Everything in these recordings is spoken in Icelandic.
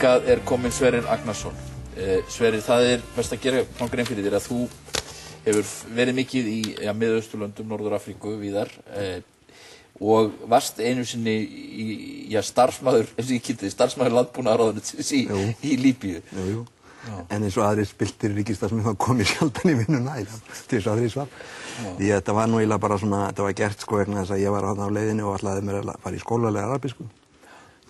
Hingað kominn Sverrir Agnarsson. Sverrir, það best að gera grein fyrir þér að þú hefur verið mikið í Mið-Austurlöndum, Norður-Afríku, víðar og varst einu sinni í starfsmaður, eins og ég kynntið, starfsmaður landbúnaðarráðuneytisins í Líbíu. Jú. En eins og aðrir spiltir ríkisstarfsmenn þá kom ég sjaldan í vinnuna til þess að þrísvar. Því þetta var nú eiginlega bara svona, þetta var gert sko vegna þess að ég var á leiðinni og ætlaði mér að fara í skólalega arabísku.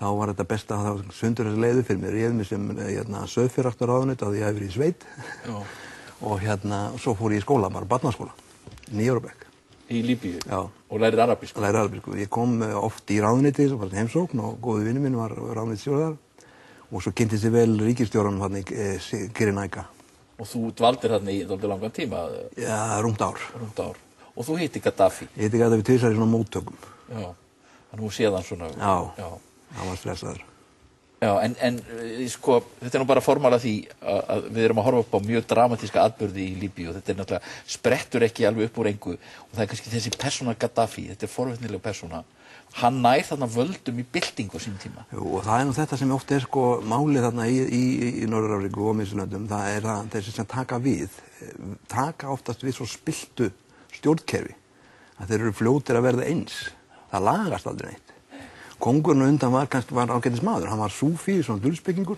Þá var þetta besta að það sundur þessi leiði fyrir mér. Ég hef mig sem sauðfjárræktarráðuneyti að ég hef verið í sveit. Og svo fór ég í skóla, bara barnaskóla, 9 ára bekk. Í Líbíu? Já. Og lærið arabísku? Lærið arabísku. Ég kom oft í ráðuneyti, svo var þetta heimsókn og góði vinur minn var ráðuneytisstjóri þar. Og svo kynntist ég vel ríkisstjóranum þarna í Cyrenaica. Og þú dvaldir þarna í dálítið langan tíma? Já, rúmt ár. Rúmt ár. Og þú hitti Gaddafi? Ég hitti Gaddafi tvisvar í svona móttökum. Já, þannig þú séð hann svona... Já, hann var stressaður. Já, en sko, þetta nú bara formála því að við erum að horfa upp á mjög dramatíska atburði í Líbíu og þetta náttúrulega sprettur ekki alveg upp úr engu og það kannski þessi persóna Gaddafi, þetta forvitnileg persóna. Hann nær þarna völdum í byltingu á sínum tíma. Jú, og það nú þetta sem oft sko málið þarna í Norður-Afríku og Mið-Austurlöndum, það það þessi sem taka oftast við svo spilltu stjórnkerfi að þeir eru fljótir að verða eins. Það lagast aldrei neitt. Kóngurinn undan var ágætis maður, hann var súfí, svona dulspekingur,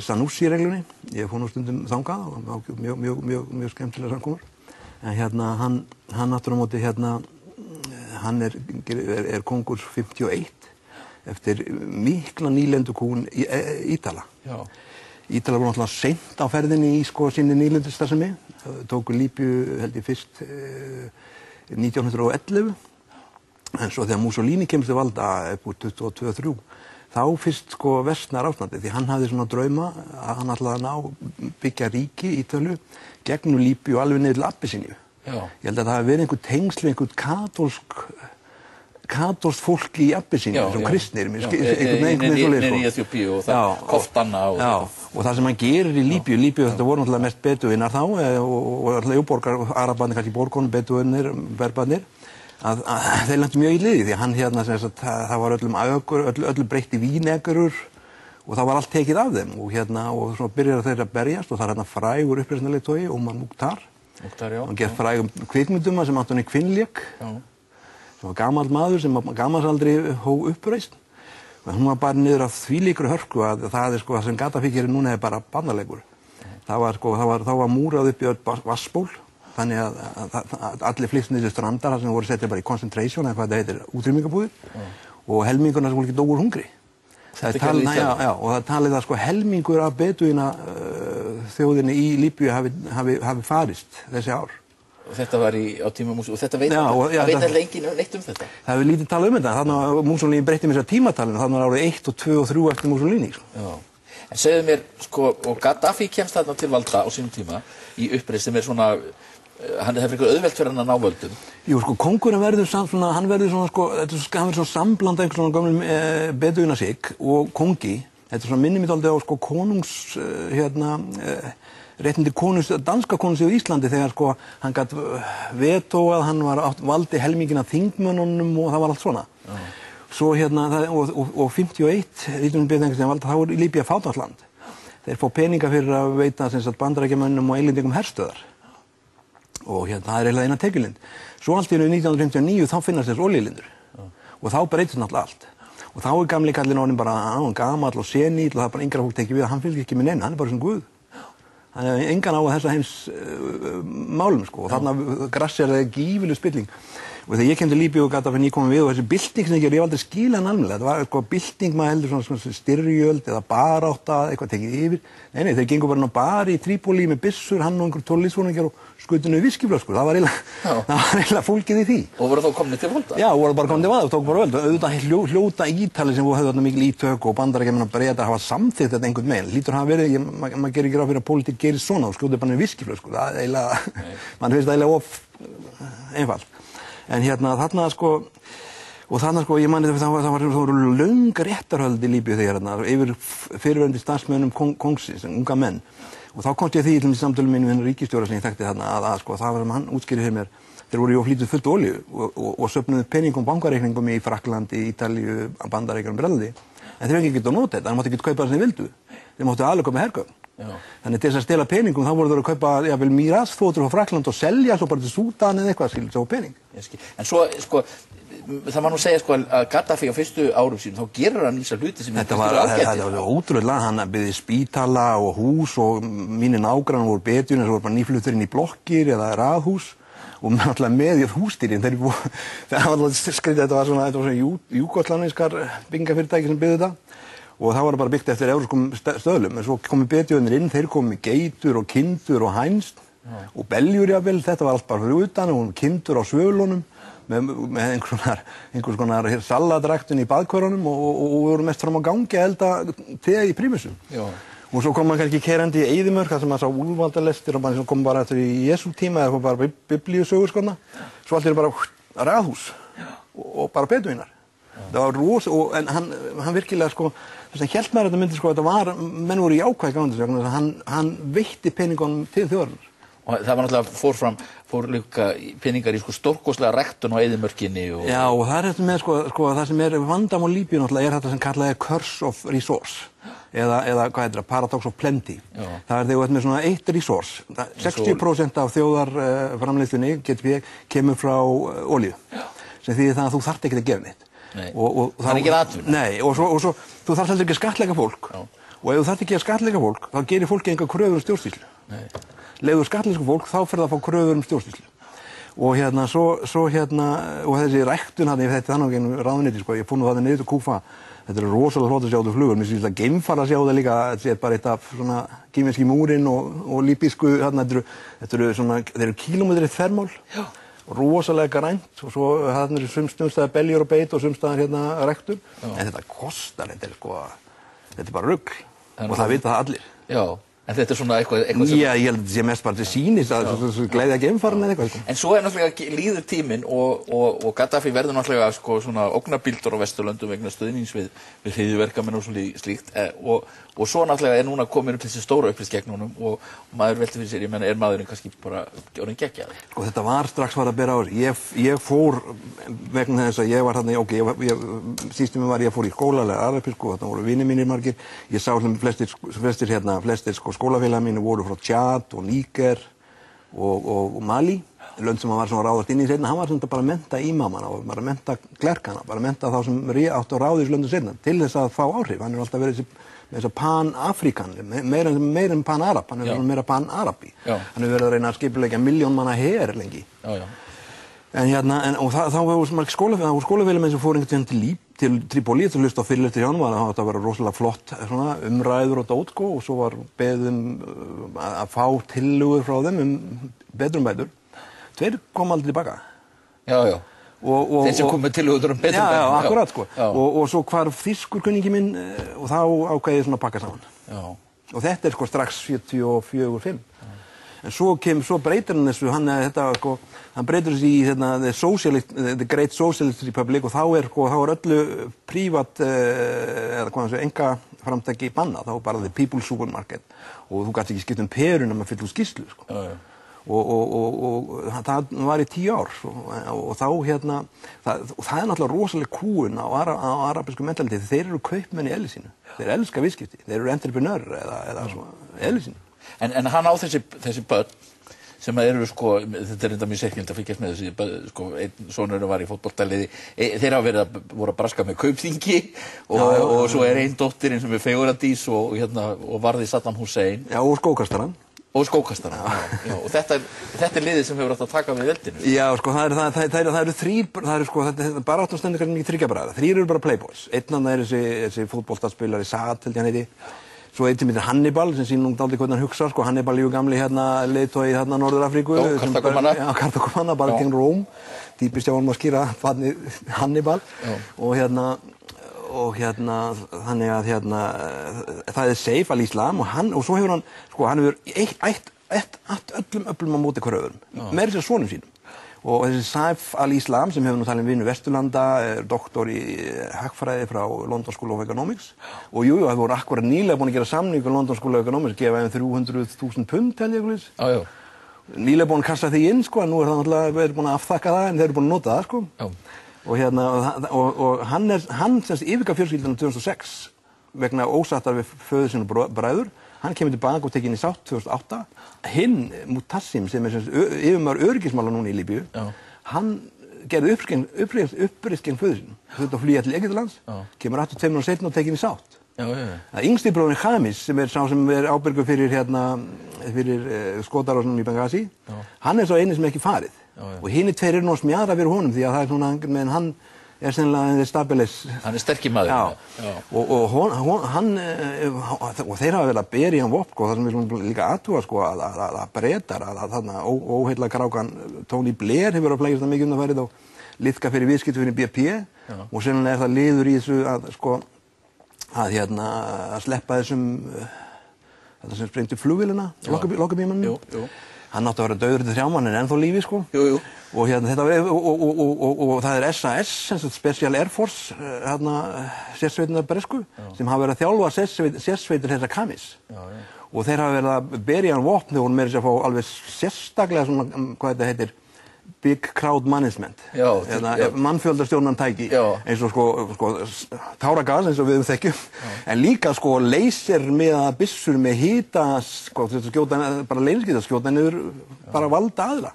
Sanussi-reglunni, ég fór nú stundum þangað og mjög skemmtilega samkomur. En hann aftur á móti hann kóngur 51 eftir mikla nýlendukún Ítala. Ítalar voru náttúrulega seint á ferðinni í sinni nýlendustarfsemi, tóku Líbíu held ég fyrst 1911. En svo þegar Mussolini kemst til valda upp úr 22-23, þá fyrst versnar ástandið, því hann hafði svona drauma að hann ætlaði að byggja ríki í Ítölju gegnum Líbíu og alveg niður til Abissíníu. Ég held að það hafi verið einhver tengsl við einhvern katólskt fólk í Abissíníu, sem kristnir, niður í Eþíópíu og það Koftana og það sem hann gerir í Líbíu, þetta voru náttúrulega mest bedúinar þá og alltaf borgar, arabarnir kannski borgunum, bedúinir, berbarnir, að þeir lentu mjög í liði því hann það var öllum breytt í vínegrur og það var allt tekið af þeim og svo byrjar þeir að berjast og það frægur uppreisnarleiðtogi Omar Mukhtar. Hann gerð frægum kvikmyndum sem Antoni Quinn lék, sem var gamall maður sem gammalsaldri hóf uppreisn. Hún var bara niður af þvílíkri hörku að það sem Gaddafi gerir núna bara barnaleikur. Þá var múrað upp í vatnsból. Þannig að allir flyttu niður strandar sem voru settið bara í concentration eða hvað það heitir, útrýmingabúðir og helmingurna sem voru ekki dóu úr hungri. Og það talið að helmingur af bedúína þjóðinni í Líbíu hafi farist þessi ár. Og þetta var á tíma Mussolini, og þetta veit alltaf enginn neitt um þetta? Það hefur lítið talað um þetta, þannig að Mussolini breytti með þessar tímatalinu, þannig að árið 1 og 2 og 3 eftir Mussolini. En segðu mér, og Gaddafi kemst þarna til valda á sínum tíma í uppreisn sem svona hann hefur eitthvað auðvelt fyrir hann að ná völdum. Jú, kóngurinn verður svona, hann verður svona sambland af einhvern svona gömlum bedúinasík og kóngi. Þetta svona minnir mig dálítið á konungs, réttindi danska konungs í Íslandi þegar hann gat vetóað, hann valdi helminginn af þingmönnunum og það var allt svona. Svo og 51, þá er Líbía fátækt. Þeir fá peninga fyrir að veita bandarækjamönnum og eilendingum herstöðar. Og það er eiginlega eina tekjulind. Svo allt í 1959 þá finnast þess olíulindur og þá breytist náttúrulega allt. Og þá er gamli kallinn orðinn bara gamall og senil og það er bara yngra fólk tekið við að hann fylgir ekki með neina, hann er bara sem Guð. Hann er engan á þessa heims málum og þarna grassar það gífurleg spilling. Og þegar ég kem til Líbíu og Gaddafi nýkominn við og þessi bylting sem ég hef aldrei skilað hann almennilega. Þetta var bylting, maður heldur svona styrjöld eða barátta, eitthvað tekið yfir. Nei, þeir gengu bara á bar í Trípólí með byssur, hann og einhver tónlistsforingjar og skutu niður viskíflöskur. Það var eiginlega fólkið í því. Og voru þá komnir til valda? Já, voru bara komnir til valda og tók bara völd. Auðvitað hljóta Ítali sem höfðu þarna mikil ítök og Bandaríkjamenn og Bretar hafa samþykkt þetta einhvern veginn. Lítur hafa verið, maður gerir ekki ráð fyrir að pólitík gerist svona og skjóti bara niður viskíflöskur. Það er eiginlega, mann finnst það eiginlega of einfalt. En þarna ég mani það var löng réttarhöld í Líbíu þegar yfir fyrrverandi starfsmönnum kóngsins, unga menn. Og þá komst ég því til samtölum mínu við ríkisstjóra sem ég þekkti þarna að það var sem hann útskýrði fyrir mér. Þeir voru flýtuð fullt olíu og söfnuðu peningum bankareikningum í Frakklandi, Ítalíu, Bandaríkjunum, Bretlandi en þeir ekki geta notað þetta, þeir máttu ekki kaupa það sem þeir vildu, þeir máttu alveg kaupa hergögn. Þannig til þess að stela peningum þá voru þeir að kaupa jafnvel Miras-þotur frá Frakkland og selja svo bara til Súdan eða eitthvað skilur svo pening. En svo sko það má nú segja sko að Gaddafi á fyrstu árum sínum þá gerur hann ísa hluti sem þetta var ótrúlega, hann byggði spítala og hús og mínir nágrannar voru betjunir sem voru bara nýfluttir inn í blokkir eða raðhús og náttúrulega með í húsdýrin þeir var alltaf skrítið þetta var svona júgóslavískar byggingafyrirtæki sem byggði þetta og það var bara byggt eftir evrópskum stöðlum en svo komu betjunir inn, þeir komu geitur og kindur og hænsn og beljur jafnvel, þetta var allt bara fyrir utan og kindur á svölunum með einhvers konar saladræktun í baðkörunum og við vorum mest fram á gangi að elda te í prímusum. Og svo kom maður kannski keyrandi í eyðimörk þar sem maður sá úlfaldalestir og maður kom bara eftir í Jesú tíma eða kom bara biblíusögur skona. Svo allt bara raðhús og bara beduínar. Það var en hann virkilega sko þess að hélt maður þetta myndi sko þetta var menn voru jákvæð gangandi hann veitti peningunum til þjóðarinnar. Og það var náttúrulega fór líka peningar í sko stórkostlega ræktun á eyðimörkinni og já, og það þetta með sko það sem vandamál Líbíu náttúrulega þetta sem kallað curse of resource eða hvað heitir það, paradox of plenty. Það þegar þú ert með svona eitt resource 60% af þjóðarframleiðslunni kemur frá olíu sem þýðir það að þú þarft ekki að gera neitt. Og það er ekki atvinna. Nei, og svo þú þarft heldur ekki að skattleggja fólk og ef þú þarft ekki að skattleggja fólk þá gerir fólki enga kröfur stjórnsýslu. Leiður skattleysku fólk, þá fer það að fá kröfur stjórnsýslu. Og og þessi ræktun þetta þannig ráðuneyti, sko, ég fór nú það niður til Kúfa, þetta rosalega flott að sjá þetta flugur, mér finnst það geimfar að sjá það líka, þetta bara eitt af svona kínverski múrin og líbísku, þeir eru kílómetri þvermál, rosalega grænt, og svo eru sumstaðar beljur og beit og sumstaðar ræktur, en þetta kostar, þetta er bara rugl, og það vita það allir. Já. En þetta svona eitthvað sem já, ég held að þetta sé mest bara til sýnis að glæðja geimfarinn eða eitthvað. En svo náttúrulega líður tíminn og Gaddafi verður náttúrulega sko svona ógnabíldur á Vesturlöndum vegna stuðnings við hryðjuverkamenn og svona slíkt og svo náttúrulega núna komin upp þessi stóra upplýst gegn honum og maður velti fyrir sér, ég menna maðurinn kannski bara orðinn geggjaður? Sko þetta var strax að bera á þessu. Ég fór vegna þess að ég var þarna, sístum var ég fór í skólalega arabísku, þarna voru vinir mínir margir. Ég sá sem flestir skólafélagar mínu voru frá Tjad og Níger og Mali, lönd sem hann var svona ráðast inn í seinna. Hann var svona bara að mennta ímamana og bara að mennta klerkana, bara að mennta þá sem áttu að ráða í þessu löndum seinna til þess að fá áhrif. Hann alltaf verið þess að pan-Afrikan, meira en pan-Arab, hann verið meira pan-Arabi. Hann verið að reyna að skipuleggja 1 milljón manna her lengi. Og þá voru skólafélagamenn sem fóru einhvern veginn til Trípólí til að hlusta á fyrirlestur hjá honum og það var rosalega flott umræður og dót og svo var beðið að fá tillögur frá þeim betrumbætur. Tveir kom aldrei tilbaka. Þeir sem kom með tillögur betrumbætur. Já, akkurat sko. Og svo hvarf þýskur kunningi minn og þá ákvað ég svona að pakka saman. Og þetta sko strax 74-5. En svo breytir hann þessu, hann breytir þessu í the Great Socialist Republic og þá er öllu prívat, eða hvað enga framtæki bannað, þá bara the People's Supermarket og þú gæti ekki skipt perun að maður fylla úr skýrslu, sko. Og það var í 10 ár og þá það er náttúrulega rosalega kúun á arabísku mentaliteti, þeir eru kaupmenn í eðli sínu, þeir elska viðskipti, þeir eru entreprenörar eða eðli sínu. En hann á þessi börn sem eru sko, þetta er enda mjög sérkjöld að fylgjast með þessi sko, einn sonurinn var í fótboltaliði, þeir hafa voru að braska með Kaupþingi og svo er einn dóttirinn sem er Fegurðardís og varði Saddam Hussein. Já, og skókastarann. Og skókastarann, já. Og þetta er liðið sem hefur átt að taka við veldinu. Já, sko, það eru þrír, baráttan stendur kannski mikið þriggja. Þrír eru bara playboys. Einn af það er þessi fótboltaspilari Saad, held ég hann heiti. Svo einn sem heitir Hannibal, sem sýnum dálítið hvernig hann hugsa, sko, Hannibal lífu gamli leiðtogi Norður-Afríku. Já, Kartakomanna. Já, Kartakomanna, bara gegn Róm. Típist hjá honum að skýra Hannibal. Og þannig að það er Saif al-Islam og svo hefur hann hefur ætt öllum öflum á móti hver öðrum. Meira sér sonum sínum. Og þessi Saif al-Islam sem hefur nú talið vinnu Vesturlanda, er doktor í hagfræði frá London School of Economics og það voru akkurat nýlega búin að gera samning við London School of Economics, gefa þeim 300.000 pund held ég eitthvað. Nýlega búin að kassa því inn, sko, en nú er það náttúrulega búin að afþakka það en þeir eru búin að nota það, sko. og hann semst yfirgaf fjölskylduna 2006 vegna ósáttar við föður sinn og bræður. Hann kemur tilbaka og tekinn í sátt 2008. Hinn Mutassim sem semst yfirmaður öryggismála núna í Líbíu, hann gerði uppreisn gegn föður sinn. Þurfti að flýja til Egyptalands, kemur aftur 2 mánuðum seinna og tekinn í sátt. Yngsti bróðir Khamis sem sá sem ábyrgur fyrir skotarásunum í Benghazi, hann sá eini sem ekki farið. Og hinir 2 eru nú að smjara fyrir honum því að það svona, menn hann sennilega stabilis. Hann sterkir maður. Og hann og þeir hafa verið að bera í hann vopn, það sem við líka athuga að Bretar, þarna óheilla krákan Tony Blair hefur að flækjast það mikið undanfarið og liðka fyrir viðskipti fyrir BP og sennilega það liður í þessu að sleppa þessum þetta sem sprengti flugvélina, Lockerbie-mannum. Hann átti að vera dauður til 3 mánuði en ennþá lífi sko. Og og það SAS, Special Air Force, sérsveitirnar bresku, sem hafa verið að þjálfa sérsveitir þessa Khamis. Og þeir hafa verið að bera í hann vopn, þeir voru meira að fá alveg sérstaklega svona, hvað þetta heitir, big crowd management. Mannfjöldarstjórnan tæki, eins og táragas eins og við þekkjum, en líka leysir með byssur með hita, skjóta, bara leyniskita, skjóta niður bara valda aðila.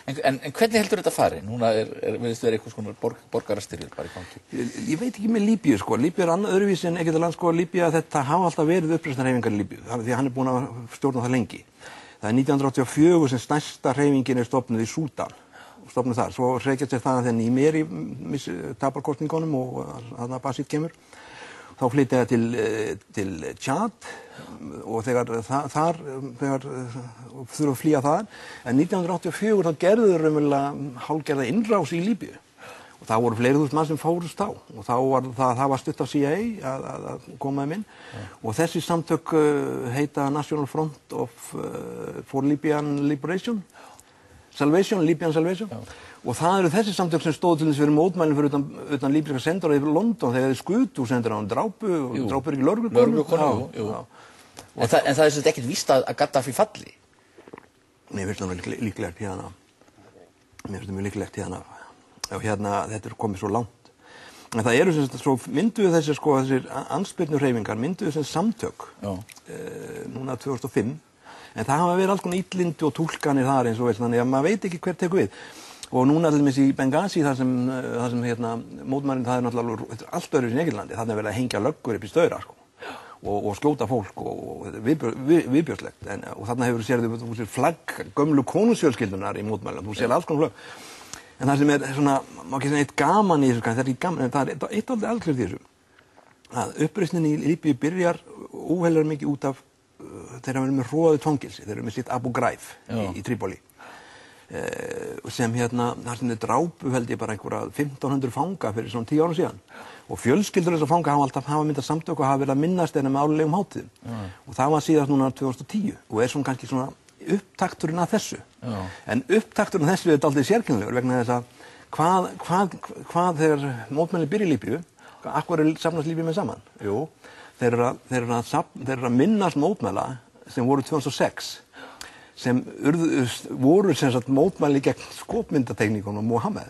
En hvernig heldur þetta fari? Núna virðist vera eitthvað svona borgarastyrjöld bara í gangi. Ég veit ekki með Líbíu Líbíu annað öðruvísi en Egyptaland Líbíu þetta hafa alltaf verið uppreisnarhreyfingar í Líbíu, því að hann búinn að stjórna það lengi. Það 1984 sem stærsta hreyfingin stofnuð í Súdan. Stofnuð þar, svo reykjast sér það að þegar Nímeri tapar kosningunum og þarna Basit kemur. Þá flytja það til Tchad og þegar þurfa að flýja þar. En 1984 þá gerðu þeir raunverulega hálfgerða innrás í Líbíu. Og það voru fleiri þúsund mann sem fórust á. Og þá var það var stutt af CIA að koma þeim inn. Og þessi samtök heita National Front for Libyan Liberation. Libyan Salvation. Og það eru þessi samtök sem stóðu til þess að vera mótmælin fyrir utan líbíska sendiráð yfir London þegar þeir skutu sendiráðum drápu ekki lögreglukonu. En það sem ekkert víst að Gaddafi falli? Nei, mér finnst það líklegt hérna. Mér finnst það mjög líklegt hérna. Og þetta komið svo langt. En það eru svo mynduðu þessir andspyrnuhreyfingar, mynduðu þessi samtök núna 2005. En það hafa verið alls konar illindi og túlkanir þar eins og veist, þannig að maður veit ekki hver tekur við. Og núna til dæmis í Benghazi þar sem mótmælin það náttúrulega allt öðru í Egyptalandi, þarna verið að hengja löggur upp í staura og skjóta fólk og viðbjörslegt. Og þarna hefur séð flagg gömlu konungsfjölskyldunar í mótmælum, þú séð alls konar flagg. En það sem svona, má ekki segja eitt gaman í þessu, það er eitt aldrei algjört í þessu. Að uppreisnin í Líbíu byrjar óheillega mikið út af þeir hafa verið með hroðið fangilsi, þeir eru með sitt Abu Ghraib í Trípoli sem þar sem þeir drápu held ég bara einhverja 1500 fanga fyrir svona 10 árum síðan og fjölskyldur þessar fanga hafa myndað samtök og hafa verið að minnast þeirra með árlegum hátíðum og það var síðast núna 2010 og svona kannski svona upptakturinn að þessu en upptakturinn að þessu er dálítið sérkennilegur vegna þess að hvað þegar mótmæli byrja í Líbíu af hverju safnast Líbíu með saman? Jú, þeir eru að minnast mótmæla sem voru 2006 sem voru sem sagt mótmæli gegn skopmyndatekníkunum og Mohammed.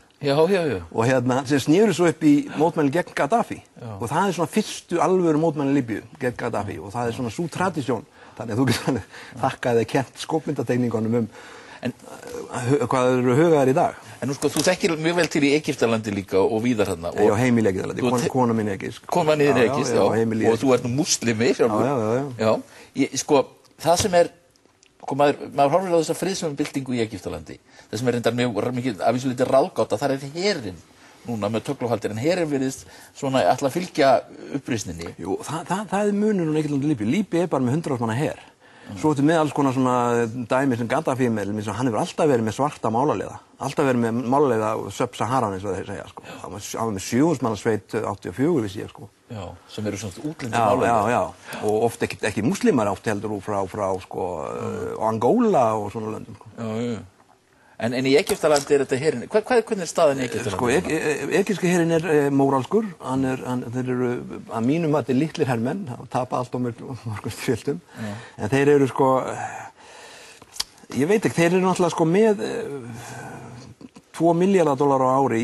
Og sem snéru svo upp í mótmæli gegn Gaddafi og það svona fyrstu alvöru mótmæli Líbíu gegn Gaddafi og það svona sú tradisjón þannig að þú getur þakkaði kent skopmyndatekníkunum hvað eru hugaðar í dag. En nú þú þekkir mjög vel til í Egyptalandi líka og víðar þarna. Já, heimil í Egyptalandi, kona mín Egypsk. Kona mín Egypsk, já, og þú ert nú muslimi sjálfur. Já. Það sem maður horfir á þessa friðsömubyltingu í Egyptalandi. Það sem reyndar mjög mikið af þessu lítið ráðgátt að þar herinn núna með tögluhaldir en herinn virðist svona ætla að fylgja uppreisninni. Jú, það munur um Egyptalandi og Líbíu. Líbíu bara með 100 manna her. Svo ertu með alls konar svona dæmi sem Gaddafi-meðlum, hann hefur alltaf verið með svarta málaliða. Alltaf verið með málaliða Sub-Saharan eins og þeir segja, Hann var með 7.000 manna sveit 84, vissi ég, Já, sem eru svona útlendir málaliðar. Já, og oft ekki múslimar átt heldur frá Angola og svona löndum, Já. En í Egyptalandi þetta herinn, hvernig staðan í Egyptalandi? Egypski herinn móralskur, þeir eru að mínum mati litlir hermenn, tapa allt á mörgum styrjöldum, en þeir eru ég veit ekki, þeir eru náttúrulega með $2 milljarðar á ári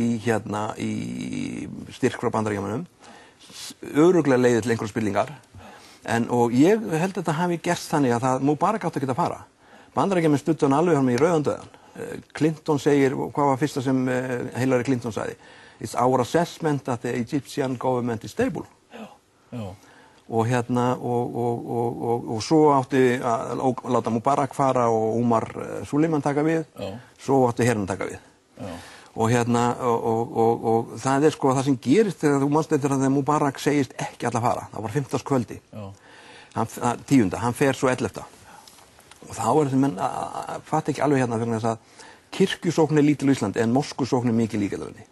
í styrk frá Bandaríkjamönnum, örugglega leiðir til einhverjar spillingar, og ég held að þetta hafi gerst þannig að það Mubarak átti ekki að fara. Bandaríkjamenn studdu hann alveg í rauðan dauðan. Clinton segir, hvað var fyrsta sem Hillary Clinton sagði? It's our assessment that the Egyptian government is stable. Já. Og og svo átti að láta Mubarak fara og Umar Suleiman taka við, svo átti herinn taka við. Já. Og og það sko það sem gerist þegar þú manst eftir að Mubarak segist ekki alla fara. Það var 15. kvöldi. Já. 10. Hann fer svo 11. Og þá þessi menn fatt ekki alveg vegna þess að kirkjusókn lítil á Íslandi en moskusókn mikið líka þarna.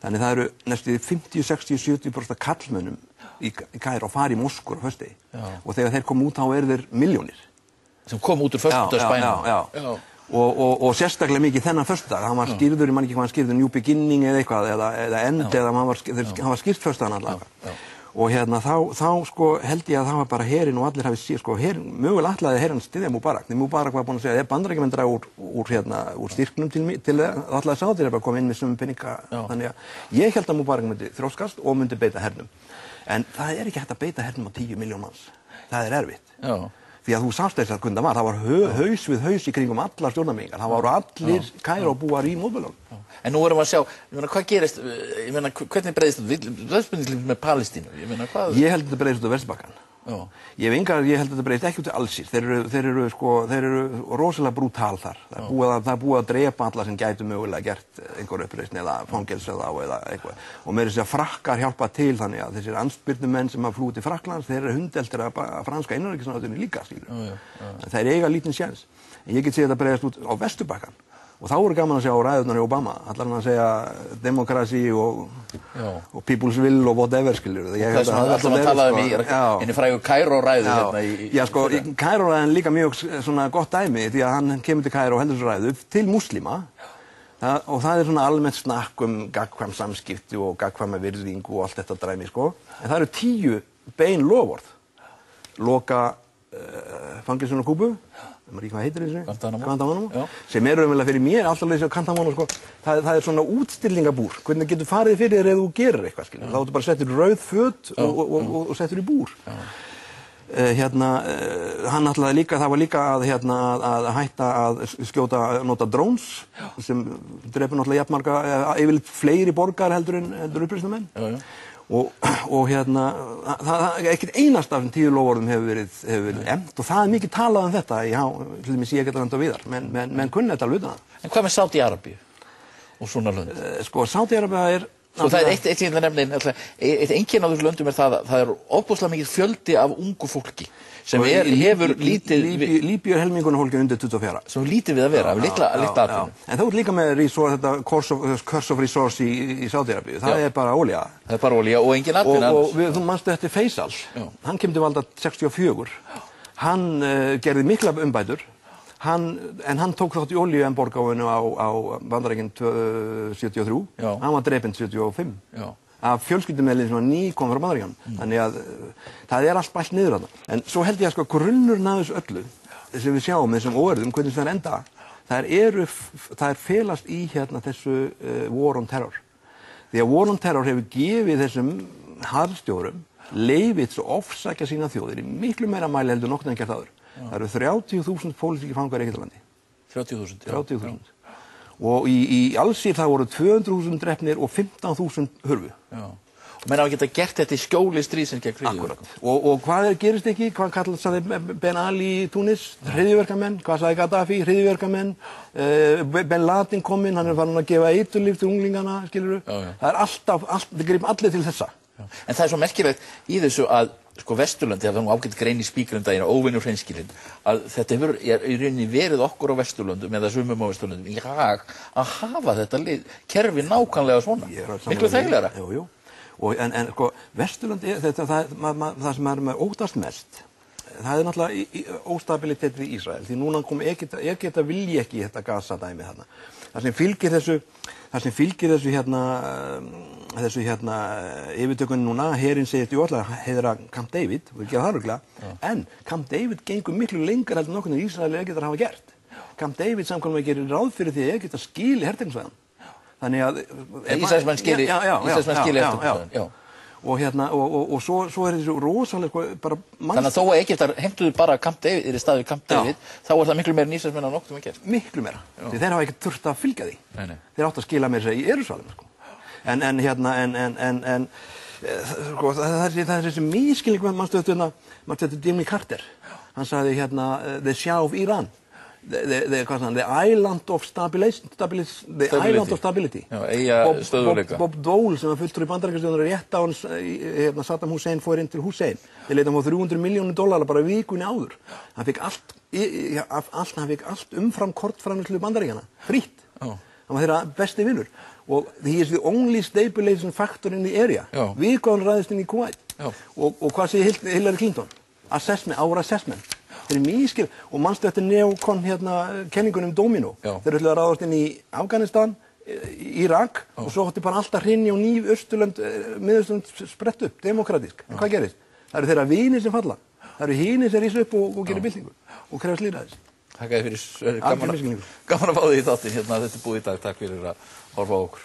Þannig það eru næstum 50, 60, 70% af karlmönnum í Kaíró fara í moskur á föstudegi. Og þegar þeir koma út þá eru þeir milljónir. Sem kom út úr föstudagsbænum. Já. Og sérstaklega mikið þennan föstudag. Hann var skýrður, ég man ekki hvað hann skýrður, New Beginning eða eitthvað, eða End, eða hann var skýrt föstudagann allavega. Og þá sko held ég að það var bara herinn og allir hafi séð, sko, mögulega ætlaði herinn styðja Mubarak. Því Mubarak var búinn að segja að Bandaríkjamenn draga úr styrknum til ætlaði Sádir að koma inn með sömu peninga. Þannig að ég held að Mubarak myndi þróskast og myndi beita hernum. En það ekki hægt að beita hernum á 10 milljón manns. Það erfitt. Já. Því að þú sást þess að hvernig það var haus við haus í kringum allar stjórnarmenningar. Það voru allir Kairóbúar í mótmælunum. En nú erum við að sjá, hvað gerist, hvernig breiðist þetta með Palestínu? Ég held að þetta breiðist út á Vesturbakkann. Ég held að þetta breiðist ekki út í Alsír. Þeir eru rosalega brútal þar. Það er búið að drepa alla sem gætu mögulega gert einhver uppreisn eða fangelsað á eða eitthvað. Og meira þess að Frakkar hjálpa til þannig að þessir andspyrnumenn sem hafa flúið til Frakklands, þeir eru hundeltir að franska innanríkisráðuneytinu líka, skilur. Þeir eiga lítinn séns. En ég get séð þetta breiðast út á Vesturbakkann. Og þá voru gaman að sjá ræðurnar í Obama, allar hann að segja democracy og people's will og whatever, skilur. Það sem allar að talaði í frægu Kaíró-ræðu hérna í... Já, sko, Kaíró-ræðan líka mjög svona gott dæmi, því að hann kemur til Kaíró og heldur þessu ræðu til múslima, og það svona almennt snakk gagnkvæm samskipti og gagnkvæma virðingu og allt þetta dæmi, sko. En það eru 10 bein loforð. Loka fangelsun á Kúbu, hvað heitir þessu? Guantánamo. Sem raunverulega fyrir mér alltaf leysið á Guantánamo, sko. Það svona útstillingabúr. Hvernig getur farið fyrir þér ef þú gerir eitthvað, skilur. Þá ertu bara settur rauð föt og settur í búr. Hann ætlaði líka, það var líka að hætta að skjóta, nota drones, sem drepur náttúrulega jafnmarga, yfirleitt fleiri borgar heldur uppreisnarmenn. Og það ekkert einast af 10 loforðum hefur verið efnt og það mikið talað þetta, til dæmis ég geta landa viðar, menn kunni þetta alveg utan það. En hvað með Sádi-Arabíu og svona lönd? Sko, Sádi-Arabía Sko það eitt sem ég nefni, eitt einkenni á þessu löndum það er ofboðslega mikið fjöldi af ungu fólki sem hefur lítið... Líbíu helminguna fólki undir 24. Sem lítið við að vera, af litla atvinnu. En það er líka með þetta curse of resource í Sádi-Arabíu, það er bara olía. Það er bara olía og engin atvinna. Og þú manstu eftir Faisal, hann kemur til valda 64, hann gerði mikla umbætur, en hann tók þátt í olíuembargóinu á Bandaríkin 73, hann var drepinn 75. Af fjölskyldumeðlim sem ný kom frá Bandaríkjunum. Þannig að það allt bælt niður þarna. En svo held ég að sko grunnurinn af þessu öllu sem við sjáum þessum óörðum, hvernig það enda, það felast í þessu war on terror. Því að war on terror hefur gefið þessum harðstjórum leyfi til að ofsækja sína þjóðir í miklu meira mæli heldur nokkuð en gert áður. Það eru 30.000 pólitískir fangar í Egyptalandi. 30.000? 30.000. Og í Alsír það voru 200.000 drepnir og 15.000 hurfu. Og menn hafa getað gert þetta í skjóli stríðsins gegn hryðjuverkum. Og hvað gerist ekki? Hvað kallaði Ben Ali í Túnis? Hryðjuverkamenn. Hvað sagði Gaddafi? Hryðjuverkamenn. Ben Laden kom inn, hann farin að gefa eiturlyf til unglingana, skilurðu. Það alltaf, það grip allir til þessa. En það svo merkilegt í þessu að sko Vesturlönd, það var nú ágætt grein í Spíkrum daginn, óvinur hreinskilinn, að þetta hefur í rauninni verið okkur á Vesturlöndum eða sumum á Vesturlöndum í hag að hafa þetta kerfi nákvæmlega svona, miklu þægilegra. Jú. En sko Vesturlönd, það sem með óttast mest, það náttúrulega óstabilitet við Ísrael, því núna kom Egyptar vilji ekki þetta Gaza-dæmi þarna. Það sem fylgir þessu yfirtökunni núna, herinn segist jú alltaf heiðra Camp David, og ekki að það rugla, en Camp David gengur miklu lengur heldur nokkuð en Ísrael Egyptar hafa gert. Camp David samkvæmt gerir ráð fyrir því að Egyptar skili herteknisvæðan. Þannig að Ísraelsmenn skili eftir já. Og svo er þessu rosalega bara þannig að þó að Egyptar heimtuðu bara Camp David í staði Camp David þá er það miklu meira Ísraelsmenn á nokkuð gert miklu meira, því þeir hafa ekki þurft að fylgja því þeir áttu að skila meira í Jerúsalem sko. Sko, það er þessi misskilning manstu þetta Jimmy Carter hann sagði the Shah of Iran the island of stability Bob Dole sem var fulltrúi Bandaríkjastjórnar rétt á Saddam Hussein fór inn til Hussein þeir leita á $300 milljónir bara vikunni áður hann fikk allt umfram kortframleiðslu Bandaríkjanna frítt hann var þeirra besti vinur og he is the only stabilization factor in the area viðgáðan ræðist inn í Kuwait og hvað segir Hillary Clinton our assessment þeir mískil og manstu eftir neokon kenningunum Domino þeir ætluðu að ráðast inn í Afganistan Írak og svo átti bara alltaf hrynja og ný Austurlönd Miðausturlönd sprett upp demokratísk en hvað gerist? Það eru þeirra vinir sem falla það eru hinir sem rísa upp og gerir byltingu og krefst lýðræðis. Þakka þér fyrir gaman að fá þig í þáttinn þetta er búið í dag, takk fyrir að horfa á okkur